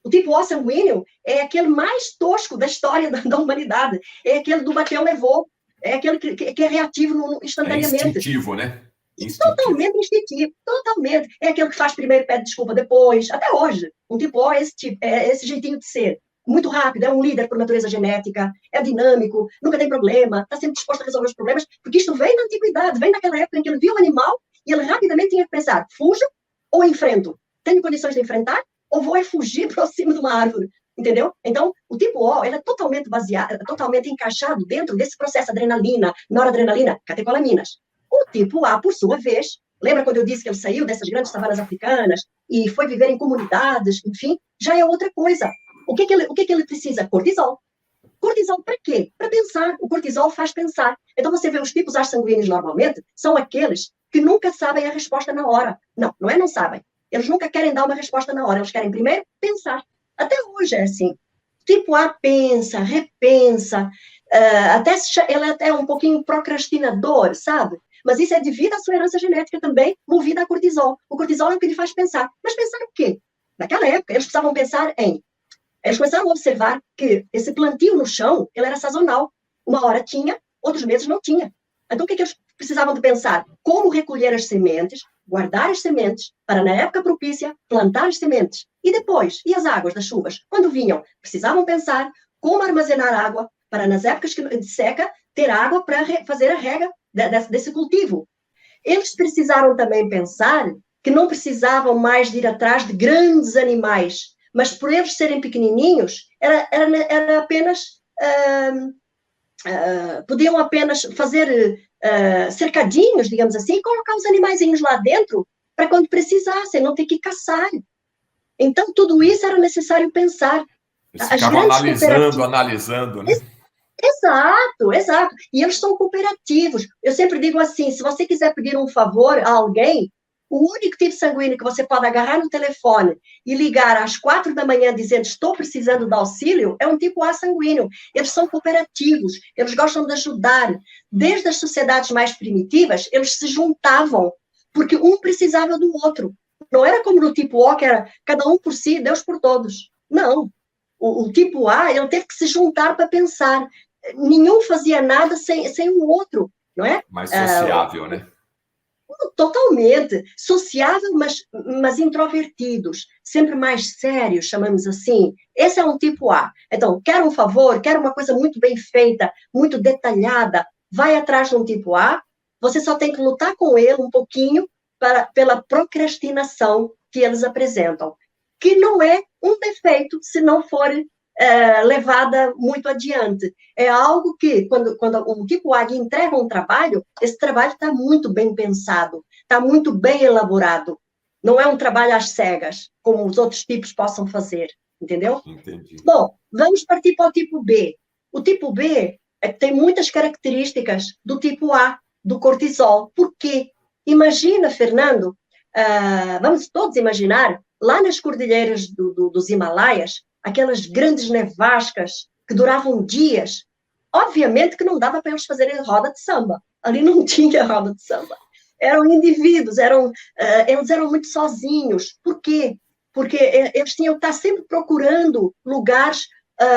O tipo O sanguíneo é aquele mais tosco da história da humanidade. É aquele do bateu, levou. É aquele que é reativo É instantaneamente. instintivo, né? Instintivo. Totalmente instintivo, totalmente. É aquele que faz primeiro, pede desculpa depois, até hoje. Um tipo O é esse tipo, é esse jeitinho de ser. Muito rápido, é um líder por natureza genética, é dinâmico, nunca tem problema, está sempre disposto a resolver os problemas, porque isto vem da antiguidade, vem daquela época em que ele viu o animal e ele rapidamente tinha que pensar, fujo ou enfrento? Tenho condições de enfrentar ou vou fugir para cima de uma árvore? Entendeu? Então, o tipo O, ele é totalmente baseado, totalmente encaixado dentro desse processo adrenalina, noradrenalina, catecolaminas. O tipo A, por sua vez, lembra quando eu disse que ele saiu dessas grandes savanas africanas e foi viver em comunidades, enfim, já é outra coisa. O que ele precisa? Cortisol. Cortisol para quê? Para pensar. O cortisol faz pensar. Então você vê os tipos A sanguíneos normalmente, são aqueles que nunca sabem a resposta na hora. Não, não é não sabem. Eles nunca querem dar uma resposta na hora. Eles querem primeiro pensar. Até hoje é assim. Tipo A pensa, repensa, ele é até um pouquinho procrastinador, sabe? Mas isso é devido à sua herança genética também, movida a cortisol. O cortisol é o que lhe faz pensar. Mas pensar o quê? Naquela época, eles precisavam pensar em... Eles começaram a observar que esse plantio no chão, ele era sazonal. Uma hora tinha, outros meses não tinha. Então, o que eles precisavam de pensar? Como recolher as sementes, guardar as sementes, para, na época propícia, plantar as sementes. E depois, e as águas das chuvas? Quando vinham, precisavam pensar como armazenar água, para, nas épocas de seca, ter água para fazer a rega desse cultivo. Eles precisaram também pensar que não precisavam mais de ir atrás de grandes animais, mas por eles serem pequenininhos, era apenas... podiam apenas fazer cercadinhos, digamos assim, e colocar os animaizinhos lá dentro para quando precisassem, não ter que caçar. Então, tudo isso era necessário pensar. Eles As ficavam grandes cooperativas... analisando, né? Exato, exato. E eles são cooperativos. Eu sempre digo assim, se você quiser pedir um favor a alguém, o único tipo sanguíneo que você pode agarrar no telefone e ligar às 4 da manhã dizendo estou precisando de auxílio é um tipo A sanguíneo. Eles são cooperativos, eles gostam de ajudar. Desde as sociedades mais primitivas, eles se juntavam, porque um precisava do outro. Não era como no tipo O, que era cada um por si, Deus por todos. Não. O tipo A, ele teve que se juntar para pensar. Nenhum fazia nada sem o outro, não é? Mais sociável, né? Totalmente. Sociável, mas introvertidos, sempre mais sérios, chamamos assim. Esse é um tipo A. Então, quer um favor, quer uma coisa muito bem feita, muito detalhada, vai atrás de um tipo A, você só tem que lutar com ele um pouquinho pela procrastinação que eles apresentam, que não é um defeito se não for levada muito adiante. É algo que, quando o tipo A entrega um trabalho, esse trabalho está muito bem pensado, está muito bem elaborado. Não é um trabalho às cegas, como os outros tipos possam fazer, entendeu? Entendi. Bom, vamos partir para o tipo B. O tipo B tem muitas características do tipo A, do cortisol. Por quê? Imagina, Fernando, vamos todos imaginar, lá nas cordilheiras dos Himalaias, aquelas grandes nevascas que duravam dias. Obviamente que não dava para eles fazerem roda de samba. Ali não tinha roda de samba. Eram indivíduos, eles eram muito sozinhos. Por quê? Porque eles tinham que estar sempre procurando lugares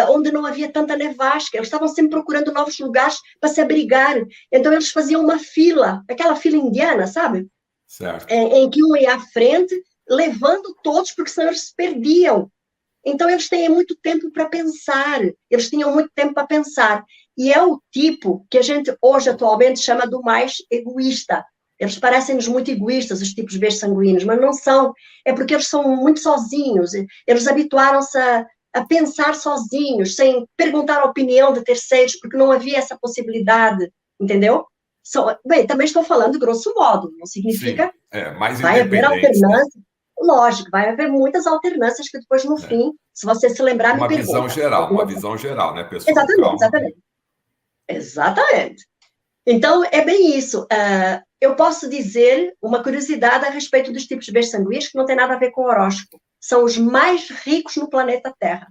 onde não havia tanta nevasca. Eles estavam sempre procurando novos lugares para se abrigar. Então, eles faziam uma fila, aquela fila indiana, sabe? Certo. Em que um ia à frente, levando todos, porque senão eles se perdiam. Então, eles têm muito tempo para pensar, eles tinham muito tempo para pensar. E é o tipo que a gente hoje atualmente chama do mais egoísta. Eles parecem-nos muito egoístas, os tipos B sanguíneos, mas não são. É porque eles são muito sozinhos, eles habituaram-se a pensar sozinhos, sem perguntar a opinião de terceiros, porque não havia essa possibilidade, entendeu? Bem, também estou falando grosso modo, não significa... Sim, mais vai haver independentes, né? alternância. Lógico, vai haver muitas alternâncias que depois, no fim, se você se lembrar, me pergunta. Uma visão geral, né, pessoal? Exatamente, Calma. exatamente. Exatamente. Então, é bem isso. Eu posso dizer uma curiosidade a respeito dos tipos B sanguíneos que não tem nada a ver com o horóscopo. São os mais ricos no planeta Terra.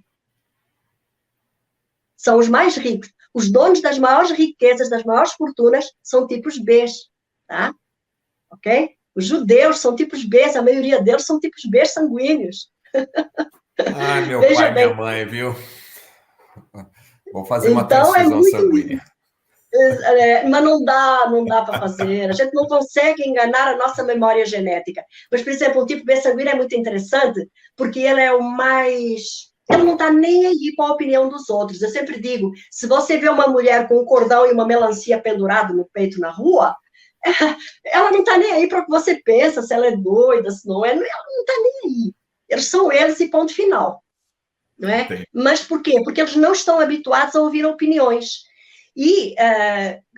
São os mais ricos. Os donos das maiores riquezas, das maiores fortunas, são tipos B, tá? Ok? Os judeus são tipos B, a maioria deles são tipos B sanguíneos. Ai, meu Veja pai e minha bem, mãe, viu? Vou fazer uma então é transfusão muito sanguínea. mas não dá para fazer. A gente não consegue enganar a nossa memória genética. Mas, por exemplo, o tipo B sanguíneo é muito interessante porque ele é o mais. Ele não está nem aí com a opinião dos outros. Eu sempre digo: se você vê uma mulher com um cordão e uma melancia pendurado no peito na rua, ela não está nem aí para o que você pensa, se ela é doida, se não é. Ela não está nem aí. Eles são eles e ponto final. Não é? Entendi. Mas por quê? Porque eles não estão habituados a ouvir opiniões. E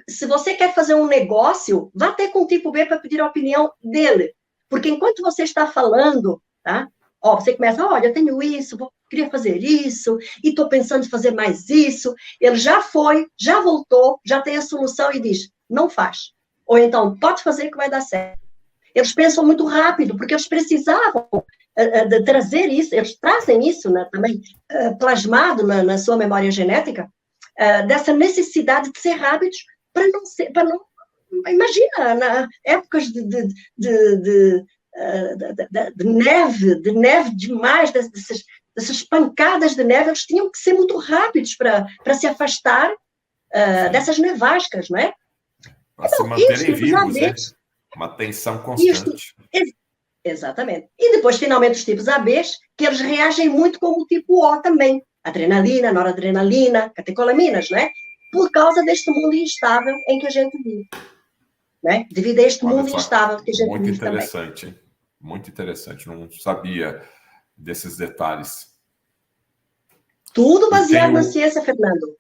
se você quer fazer um negócio, vá até com o tipo B para pedir a opinião dele. Porque enquanto você está falando, tá? Ó, você começa, olha, eu tenho isso, queria fazer isso, e estou pensando em fazer mais isso. Ele já foi, já voltou, já tem a solução e diz, não faz. Ou então, pode fazer que vai dar certo. Eles pensam muito rápido, porque eles precisavam de trazer isso, eles trazem isso, né, também plasmado na sua memória genética, dessa necessidade de ser rápidos para não imagina, na épocas de neve demais, dessas pancadas de neve, eles tinham que ser muito rápidos para se afastar dessas nevascas, não é? Para se Então, e os manterem tipos vivos, né? ABs, Uma tensão e os, constante. exatamente. E depois, finalmente, os tipos ABs, que eles reagem muito como o tipo O também. Adrenalina, noradrenalina, catecolaminas, não é? Por causa deste mundo instável em que a gente vive. Né? Devido a este Olha mundo só, instável que a gente muito vive também. interessante. Muito interessante. Não sabia desses detalhes. Tudo E tem baseado na ciência, Fernando.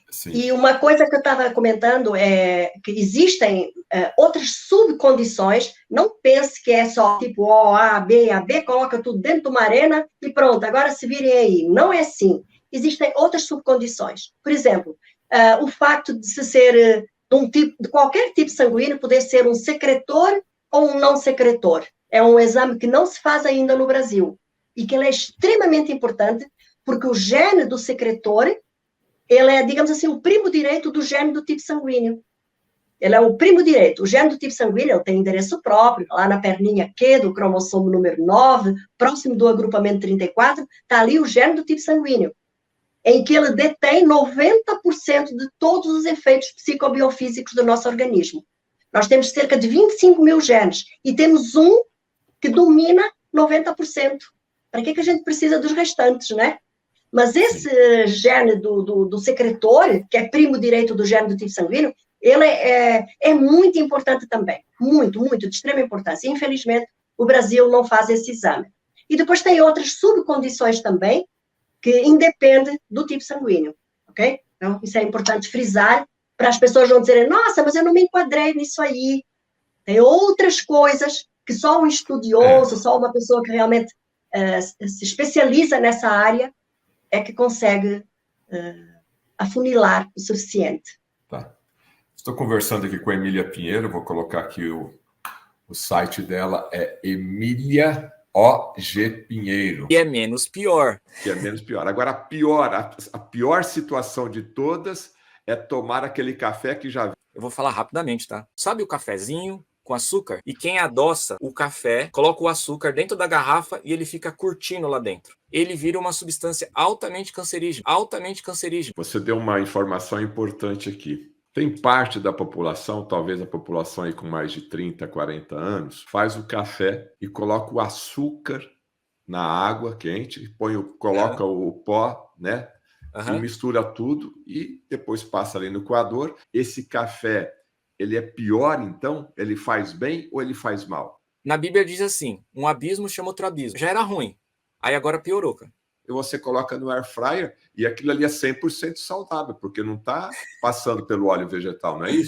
Sim. E uma coisa que eu estava comentando é que existem outras subcondições. Não pense que é só tipo O, A, B, coloca tudo dentro de uma arena e pronto, agora se virem aí. Não é assim. Existem outras subcondições. Por exemplo, o facto de se ser de qualquer tipo sanguíneo poder ser um secretor ou um não secretor. É um exame que não se faz ainda no Brasil e que ele é extremamente importante porque o gene do secretor ele é, digamos assim, o primo direito do gene do tipo sanguíneo. Ele é o primo direito. O gene do tipo sanguíneo ele tem endereço próprio, lá na perninha Q do cromossomo número 9, próximo do agrupamento 34, está ali o gene do tipo sanguíneo, em que ele detém 90% de todos os efeitos psicobiofísicos do nosso organismo. Nós temos cerca de 25 mil genes e temos um que domina 90%. Para que a gente precisa dos restantes, né? Mas esse gene do secretor, que é primo direito do gene do tipo sanguíneo, ele é muito importante também. Muito, muito, de extrema importância. Infelizmente, o Brasil não faz esse exame. E depois tem outras subcondições também, que independem do tipo sanguíneo, ok? Então, isso é importante frisar, para as pessoas não dizerem, nossa, mas eu não me enquadrei nisso aí. Tem outras coisas que só um estudioso, só uma pessoa que realmente se especializa nessa área, é que consegue afunilar o suficiente. Tá. Estou conversando aqui com a Emília Pinheiro, vou colocar aqui o site dela, é Emília O.G. Pinheiro. E é menos pior. Que é menos pior. Agora, a pior situação de todas é tomar aquele café que já... Eu vou falar rapidamente, tá? Sabe o cafezinho com açúcar? E quem adoça o café, coloca o açúcar dentro da garrafa e ele fica curtindo lá dentro. Ele vira uma substância altamente cancerígena. Altamente cancerígena. Você deu uma informação importante aqui. Tem parte da população, talvez a população aí com mais de 30, 40 anos, faz o café e coloca o açúcar na água quente, coloca o pó, né? E mistura tudo e depois passa ali no coador. Esse café, ele é pior, então? Ele faz bem ou ele faz mal? Na Bíblia diz assim, um abismo chama outro abismo. Já era ruim, aí agora piorou, cara. E você coloca no air fryer e aquilo ali é 100% saudável, porque não está passando pelo óleo vegetal, não é isso?